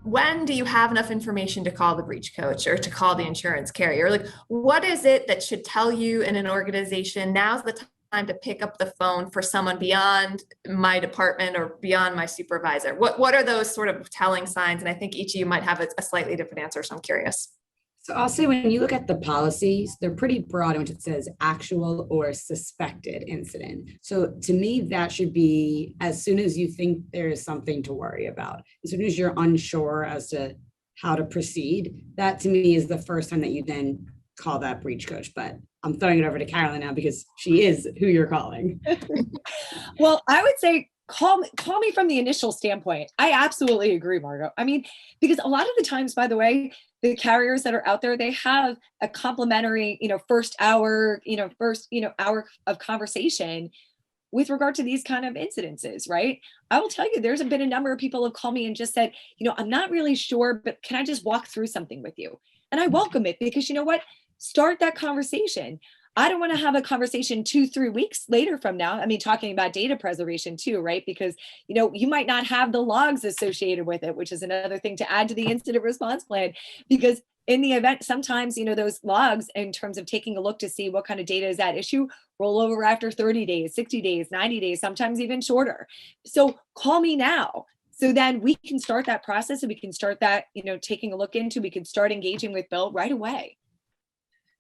when do you have enough information to call the breach coach or to call the insurance carrier? Like, what is it that should tell you in an organization, now's the time to pick up the phone for someone beyond my department or beyond my supervisor? What are those sort of telling signs? And I think each of you might have a slightly different answer, so I'm curious. So I'll say when you look at the policies, they're pretty broad, which it says actual or suspected incident. So to me, that should be as soon as you think there is something to worry about. As soon as you're unsure as to how to proceed, that to me is the first time that you then call that breach coach. But I'm throwing it over to Carolyn now because she is who you're calling. Well, I would say call me from the initial standpoint. I absolutely agree, Margaux. I mean, because a lot of the times, by the way, the carriers that are out there, they have a complimentary, first hour of conversation with regard to these kind of incidences, right? I will tell you, there's been a number of people who have called me and just said, I'm not really sure, but can I just walk through something with you? And I welcome it because you know what? Start that conversation. I don't want to have a conversation 2-3 weeks later from now. I mean, talking about data preservation too, right? Because, you might not have the logs associated with it, which is another thing to add to the incident response plan. Because in the event, sometimes, those logs in terms of taking a look to see what kind of data is at issue, roll over after 30 days, 60 days, 90 days, sometimes even shorter. So call me now. So then we can start that process and we can start that, taking a look into, we can start engaging with Bill right away.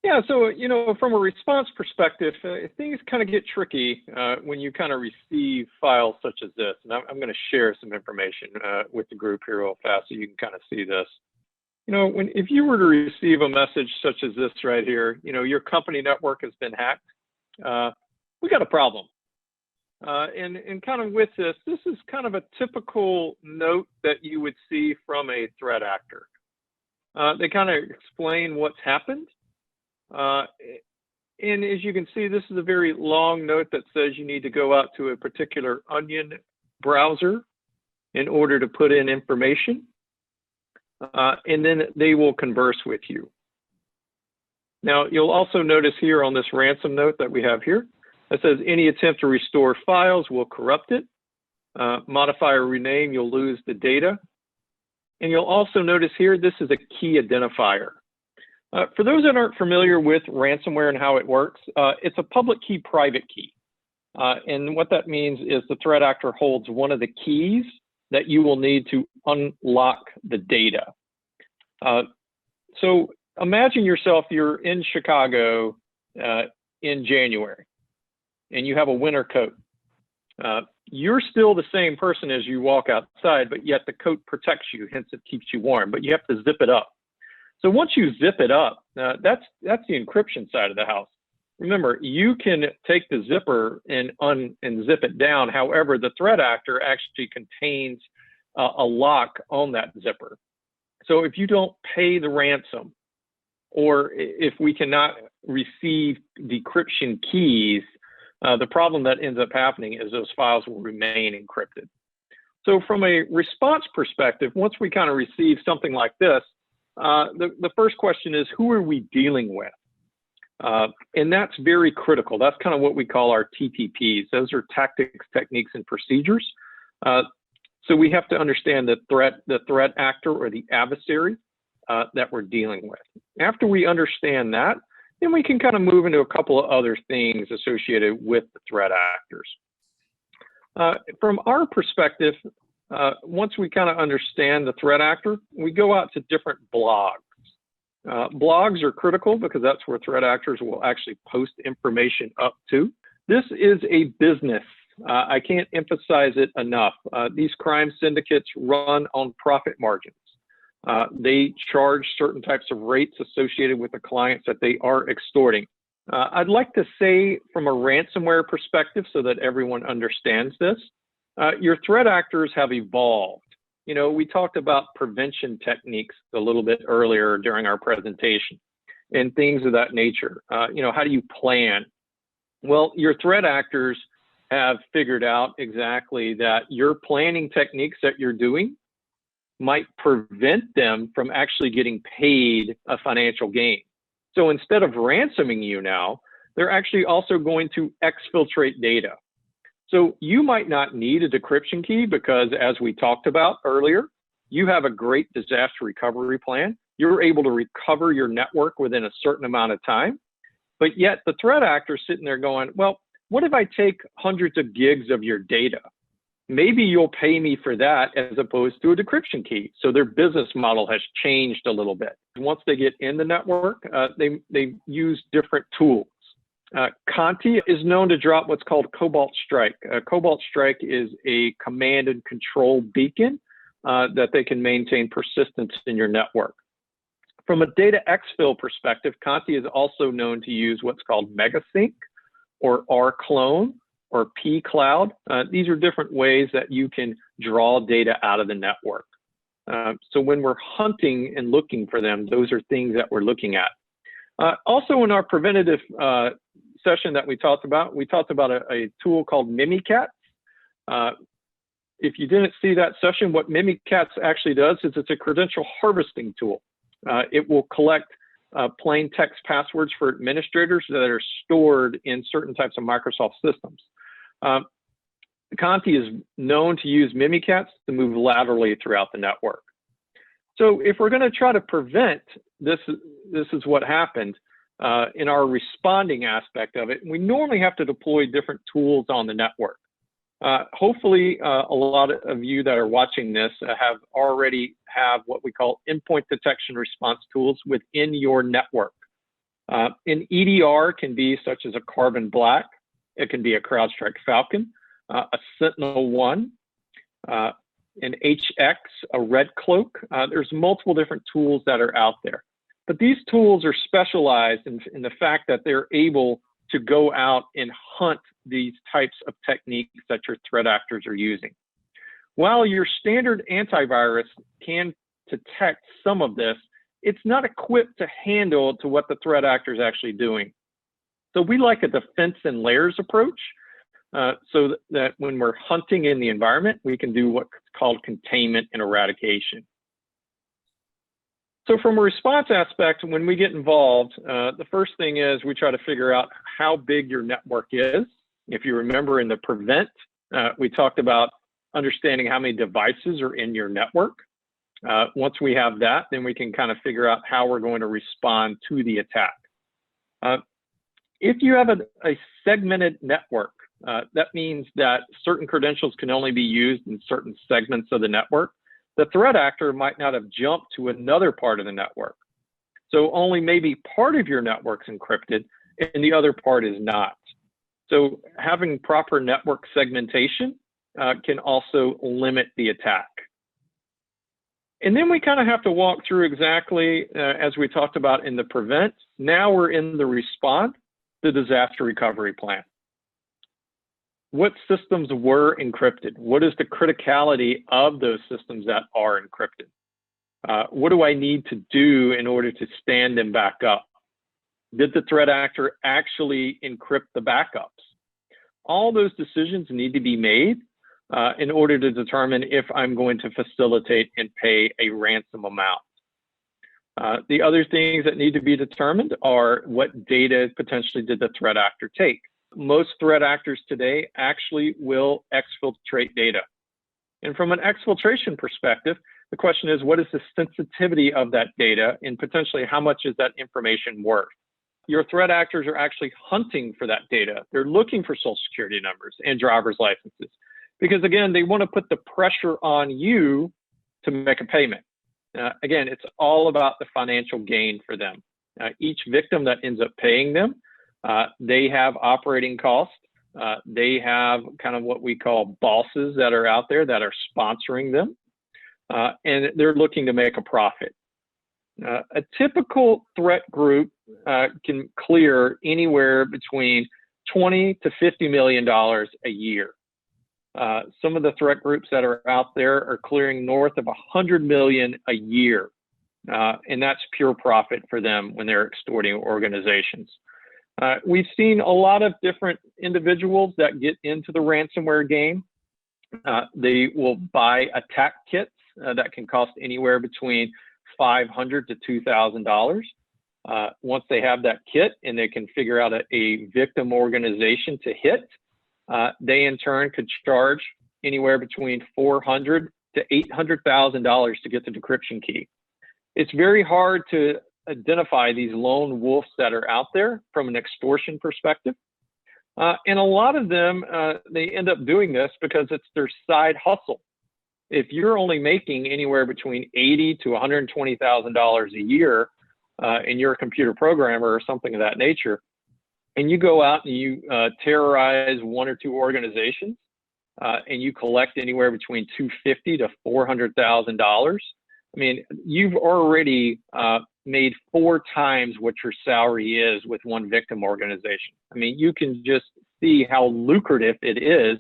Yeah, so, from a response perspective, things kind of get tricky when you kind of receive files such as this. And I'm going to share some information with the group here real fast so you can kind of see this. If you were to receive a message such as this right here, your company network has been hacked, we got a problem. And kind of with this is kind of a typical note that you would see from a threat actor. They kind of explain what's happened. And as you can see, this is a very long note that says you need to go out to a particular Onion browser in order to put in information, and then they will converse with you. Now, you'll also notice here on this ransom note that we have here, it says any attempt to restore files will corrupt it. Modify or rename, you'll lose the data. And you'll also notice here, this is a key identifier. For those that aren't familiar with ransomware and how it works, it's a public key, private key. And what that means is the threat actor holds one of the keys that you will need to unlock the data. So imagine yourself, you're in Chicago in January, and you have a winter coat. You're still the same person as you walk outside, but yet the coat protects you, hence it keeps you warm, but you have to zip it up. So once you zip it up, that's the encryption side of the house. Remember, you can take the zipper and zip it down. However, the threat actor actually contains a lock on that zipper. So if you don't pay the ransom, or if we cannot receive decryption keys, the problem that ends up happening is those files will remain encrypted. So from a response perspective, once we kind of receive something like this, the first question is, who are we dealing with? And that's very critical. That's kind of what we call our TTPs. Those are tactics, techniques, and procedures. So we have to understand the threat actor or the adversary that we're dealing with. After we understand that, then we can kind of move into a couple of other things associated with the threat actors. From our perspective, once we kind of understand the threat actor, we go out to different blogs. Blogs are critical because that's where threat actors will actually post information up to. This is a business. I can't emphasize it enough. These crime syndicates run on profit margins. They charge certain types of rates associated with the clients that they are extorting. I'd like to say from a ransomware perspective, so that everyone understands this, your threat actors have evolved. We talked about prevention techniques a little bit earlier during our presentation and things of that nature. How do you plan? Well, your threat actors have figured out exactly that your planning techniques that you're doing might prevent them from actually getting paid a financial gain. So instead of ransoming you now, they're actually also going to exfiltrate data. So you might not need a decryption key because, as we talked about earlier, you have a great disaster recovery plan. You're able to recover your network within a certain amount of time. But yet the threat actor is sitting there going, well, what if I take hundreds of gigs of your data? Maybe you'll pay me for that as opposed to a decryption key. So their business model has changed a little bit. Once they get in the network, they use different tools. Conti is known to drop what's called Cobalt Strike. Cobalt Strike is a command and control beacon that they can maintain persistence in your network. From a data exfil perspective, Conti is also known to use what's called MegaSync or rClone or pCloud. These are different ways that you can draw data out of the network. So when we're hunting and looking for them, those are things that we're looking at. Also in our preventative session that we talked about a tool called Mimikatz. If you didn't see that session, what Mimikatz actually does is it's a credential harvesting tool. It will collect plain text passwords for administrators that are stored in certain types of Microsoft systems. Conti is known to use Mimikatz to move laterally throughout the network. So if we're going to try to prevent this is what happened in our responding aspect of it. We normally have to deploy different tools on the network. Hopefully, a lot of you that are watching this already have what we call endpoint detection response tools within your network. An EDR can be such as a Carbon Black. It can be a CrowdStrike Falcon, a Sentinel-1, an HX, a Red Cloak. There's multiple different tools that are out there. But these tools are specialized in the fact that they're able to go out and hunt these types of techniques that your threat actors are using. While your standard antivirus can detect some of this, it's not equipped to handle to what the threat actor is actually doing. So we like a defense in layers approach so that when we're hunting in the environment, we can do what's called containment and eradication. So from a response aspect, when we get involved, the first thing is we try to figure out how big your network is. If you remember in the prevent, we talked about understanding how many devices are in your network. Once we have that, then we can kind of figure out how we're going to respond to the attack. If you have a segmented network, that means that certain credentials can only be used in certain segments of the network. The threat actor might not have jumped to another part of the network. So only maybe part of your network's encrypted and the other part is not. So having proper network segmentation can also limit the attack. And then we kind of have to walk through exactly, as we talked about in the prevent, now we're in the respond, the disaster recovery plan. What systems were encrypted? What is the criticality of those systems that are encrypted? What do I need to do in order to stand them back up? Did the threat actor actually encrypt the backups? All those decisions need to be made in order to determine if I'm going to facilitate and pay a ransom amount. The other things that need to be determined are what data potentially did the threat actor take. Most threat actors today actually will exfiltrate data. And from an exfiltration perspective, the question is, what is the sensitivity of that data and potentially how much is that information worth? Your threat actors are actually hunting for that data. They're looking for social security numbers and driver's licenses because, again, they want to put the pressure on you to make a payment. Again, it's all about the financial gain for them. Each victim that ends up paying them, they have operating costs. They have kind of what we call bosses that are out there that are sponsoring them, and they're looking to make a profit. A typical threat group can clear anywhere between $20 to $50 million a year. Some of the threat groups that are out there are clearing north of $100 million a year, and that's pure profit for them when they're extorting organizations. We've seen a lot of different individuals that get into the ransomware game. They will buy attack kits that can cost anywhere between $500 to $2,000. Once they have that kit and they can figure out a victim organization to hit, they in turn could charge anywhere between $400 to $800,000 to get the decryption key. It's very hard to identify these lone wolves that are out there from an extortion perspective. And a lot of them, they end up doing this because it's their side hustle. If you're only making anywhere between $80,000 to $120,000 a year, and you're a computer programmer or something of that nature, and you go out and you terrorize one or two organizations, and you collect anywhere between $250,000 to $400,000, I mean, you've already made 4 times what your salary is with one victim organization. I mean, you can just see how lucrative it is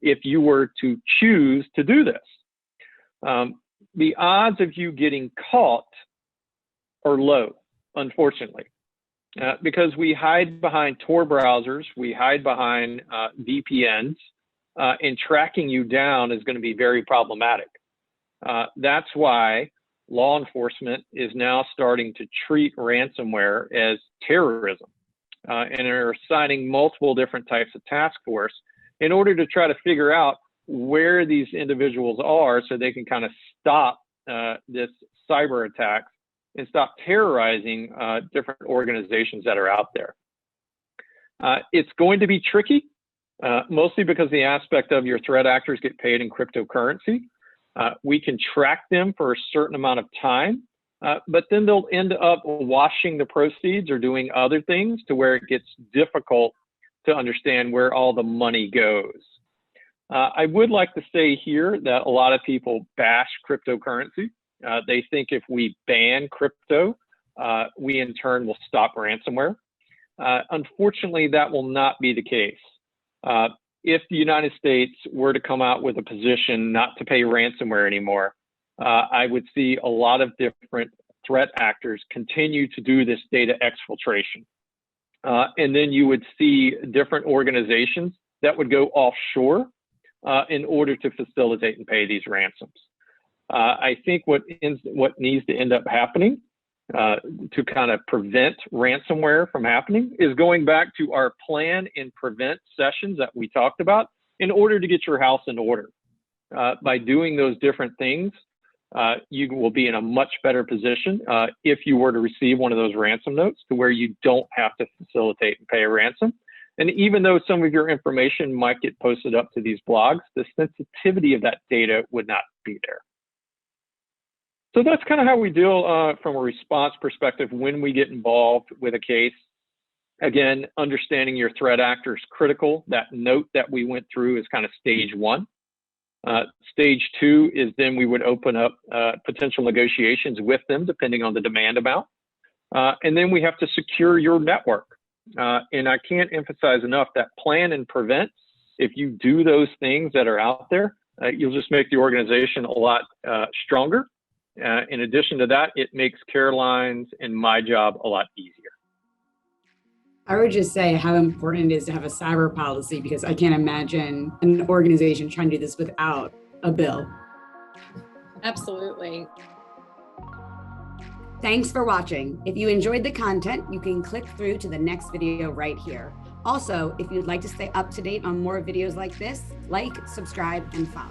if you were to choose to do this. The odds of you getting caught are low, unfortunately, because we hide behind Tor browsers, we hide behind VPNs, and tracking you down is going to be very problematic. That's why law enforcement is now starting to treat ransomware as terrorism, and are assigning multiple different types of task force in order to try to figure out where these individuals are so they can kind of stop this cyber attack and stop terrorizing different organizations that are out there. It's going to be tricky, mostly because the aspect of your threat actors get paid in cryptocurrency. We can track them for a certain amount of time, but then they'll end up washing the proceeds or doing other things to where it gets difficult to understand where all the money goes. I would like to say here that a lot of people bash cryptocurrency. They think if we ban crypto, we in turn will stop ransomware. Unfortunately, that will not be the case. If the United States were to come out with a position not to pay ransomware anymore, I would see a lot of different threat actors continue to do this data exfiltration. And then you would see different organizations that would go offshore in order to facilitate and pay these ransoms. I think what needs to end up happening to kind of prevent ransomware from happening is going back to our plan and prevent sessions that we talked about in order to get your house in order. By doing those different things, you will be in a much better position if you were to receive one of those ransom notes to where you don't have to facilitate and pay a ransom. And even though some of your information might get posted up to these blogs, the sensitivity of that data would not be there. So that's kind of how we deal from a response perspective when we get involved with a case. Again, understanding your threat actor is critical. That note that we went through is kind of stage 1. Stage 2 is then we would open up potential negotiations with them depending on the demand amount. And then we have to secure your network. And I can't emphasize enough that plan and prevent, if you do those things that are out there, you'll just make the organization a lot stronger. In addition to that, it makes Caroline's and my job a lot easier. I would just say how important it is to have a cyber policy, because I can't imagine an organization trying to do this without a bill. Absolutely. Thanks for watching. If you enjoyed the content, you can click through to the next video right here. Also, if you'd like to stay up to date on more videos like this, like, subscribe, and follow.